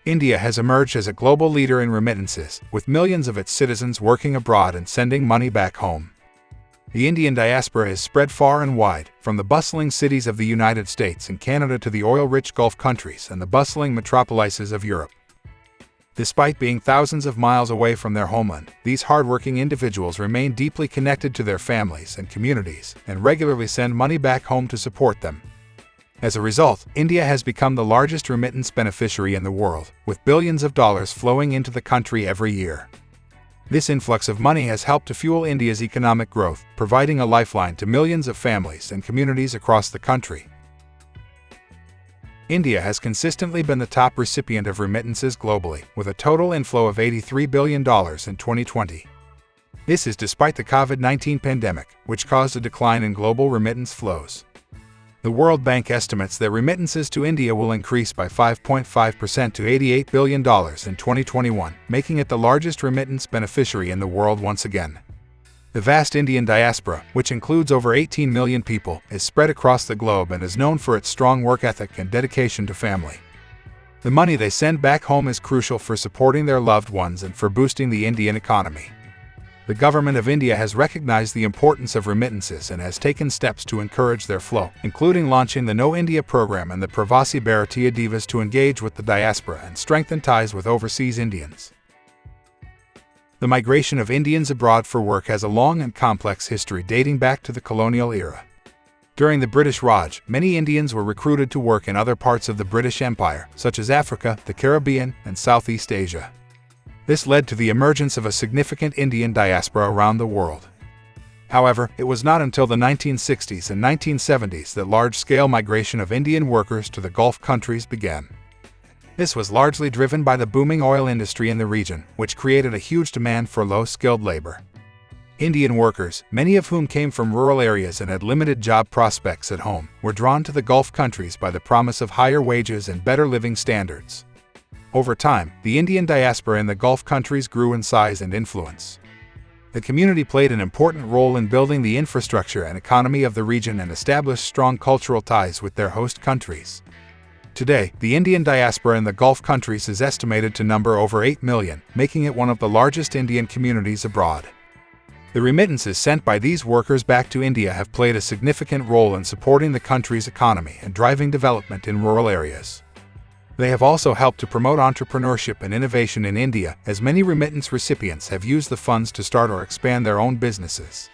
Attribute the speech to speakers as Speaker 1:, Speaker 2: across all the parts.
Speaker 1: India has emerged as a global leader in remittances, with millions of its citizens working abroad and sending money back home. The Indian diaspora is spread far and wide, from the bustling cities of the United States and Canada to the oil-rich Gulf countries and the bustling metropolises of Europe. Despite being thousands of miles away from their homeland, these hardworking individuals remain deeply connected to their families and communities and regularly send money back home to support them. As a result, India has become the largest remittance beneficiary in the world, with billions of dollars flowing into the country every year. This influx of money has helped to fuel India's economic growth, providing a lifeline to millions of families and communities across the country. India has consistently been the top recipient of remittances globally, with a total inflow of $83 billion in 2020. This is despite the COVID-19 pandemic, which caused a decline in global remittance flows. The World Bank estimates that remittances to India will increase by 5.5% to $88 billion in 2021, making it the largest remittance beneficiary in the world once again. The vast Indian diaspora, which includes over 18 million people, is spread across the globe and is known for its strong work ethic and dedication to family. The money they send back home is crucial for supporting their loved ones and for boosting the Indian economy. The government of India has recognized the importance of remittances and has taken steps to encourage their flow, including launching the No India program and the Pravasi Bharatiya Divas to engage with the diaspora and strengthen ties with overseas Indians. The migration of Indians abroad for work has a long and complex history dating back to the colonial era. During the British Raj, many Indians were recruited to work in other parts of the British Empire, such as Africa, the Caribbean, and Southeast Asia. This led to the emergence of a significant Indian diaspora around the world. However, it was not until the 1960s and 1970s that large-scale migration of Indian workers to the Gulf countries began. This was largely driven by the booming oil industry in the region, which created a huge demand for low-skilled labor. Indian workers, many of whom came from rural areas and had limited job prospects at home, were drawn to the Gulf countries by the promise of higher wages and better living standards. Over time, the Indian diaspora in the Gulf countries grew in size and influence. The community played an important role in building the infrastructure and economy of the region and established strong cultural ties with their host countries. Today, the Indian diaspora in the Gulf countries is estimated to number over 8 million, making it one of the largest Indian communities abroad. The remittances sent by these workers back to India have played a significant role in supporting the country's economy and driving development in rural areas. They have also helped to promote entrepreneurship and innovation in India, as many remittance recipients have used the funds to start or expand their own businesses.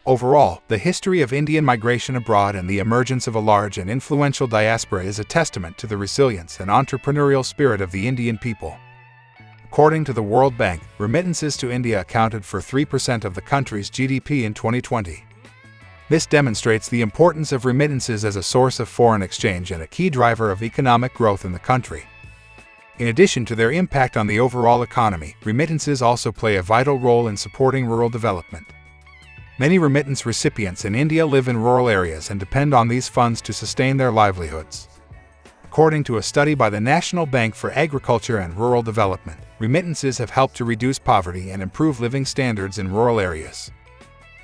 Speaker 1: Overall, the history of Indian migration abroad and the emergence of a large and influential diaspora is a testament to the resilience and entrepreneurial spirit of the Indian people. According to the World Bank, remittances to India accounted for 3% of the country's GDP in 2020. This demonstrates the importance of remittances as a source of foreign exchange and a key driver of economic growth in the country. In addition to their impact on the overall economy, remittances also play a vital role in supporting rural development. Many remittance recipients in India live in rural areas and depend on these funds to sustain their livelihoods. According to a study by the National Bank for Agriculture and Rural Development, remittances have helped to reduce poverty and improve living standards in rural areas.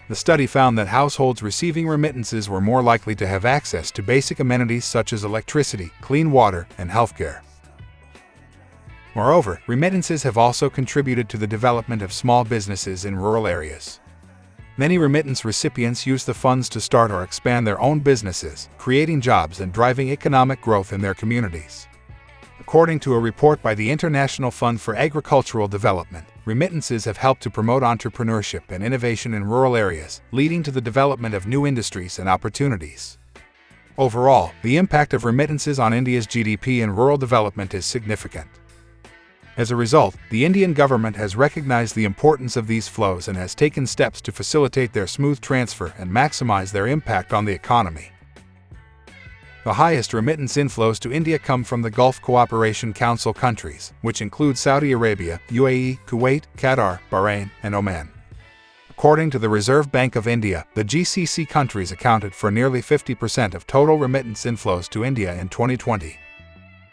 Speaker 1: The study found that households receiving remittances were more likely to have access to basic amenities such as electricity, clean water, and healthcare. Moreover, remittances have also contributed to the development of small businesses in rural areas. Many remittance recipients use the funds to start or expand their own businesses, creating jobs and driving economic growth in their communities. According to a report by the International Fund for Agricultural Development, remittances have helped to promote entrepreneurship and innovation in rural areas, leading to the development of new industries and opportunities. Overall, the impact of remittances on India's GDP and rural development is significant. As a result, the Indian government has recognized the importance of these flows and has taken steps to facilitate their smooth transfer and maximize their impact on the economy. The highest remittance inflows to India come from the Gulf Cooperation Council countries, which include Saudi Arabia, UAE, Kuwait, Qatar, Bahrain, and Oman. According to the Reserve Bank of India, the GCC countries accounted for nearly 50% of total remittance inflows to India in 2020.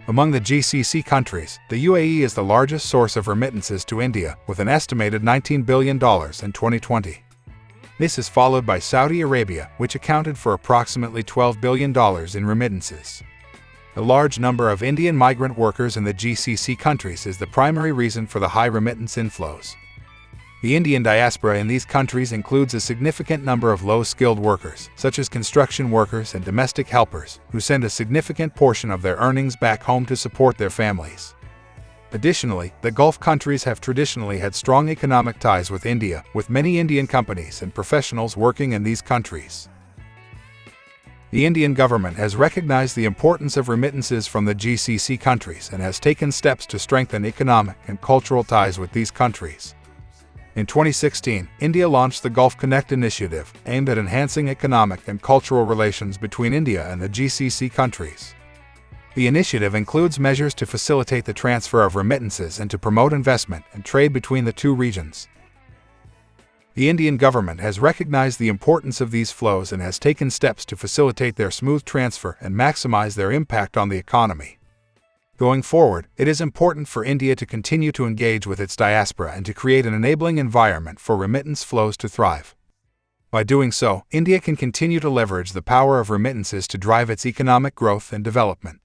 Speaker 1: Among the GCC countries, the UAE is the largest source of remittances to India, with an estimated $19 billion in 2020. This is followed by Saudi Arabia, which accounted for approximately $12 billion in remittances. A large number of Indian migrant workers in the GCC countries is the primary reason for the high remittance inflows. The Indian diaspora in these countries includes a significant number of low-skilled workers, such as construction workers and domestic helpers, who send a significant portion of their earnings back home to support their families. Additionally, the Gulf countries have traditionally had strong economic ties with India, with many Indian companies and professionals working in these countries. The Indian government has recognized the importance of remittances from the GCC countries and has taken steps to strengthen economic and cultural ties with these countries. In 2016, India launched the Gulf Connect initiative, aimed at enhancing economic and cultural relations between India and the GCC countries. The initiative includes measures to facilitate the transfer of remittances and to promote investment and trade between the two regions. The Indian government has recognized the importance of these flows and has taken steps to facilitate their smooth transfer and maximize their impact on the economy. Going forward, it is important for India to continue to engage with its diaspora and to create an enabling environment for remittance flows to thrive. By doing so, India can continue to leverage the power of remittances to drive its economic growth and development.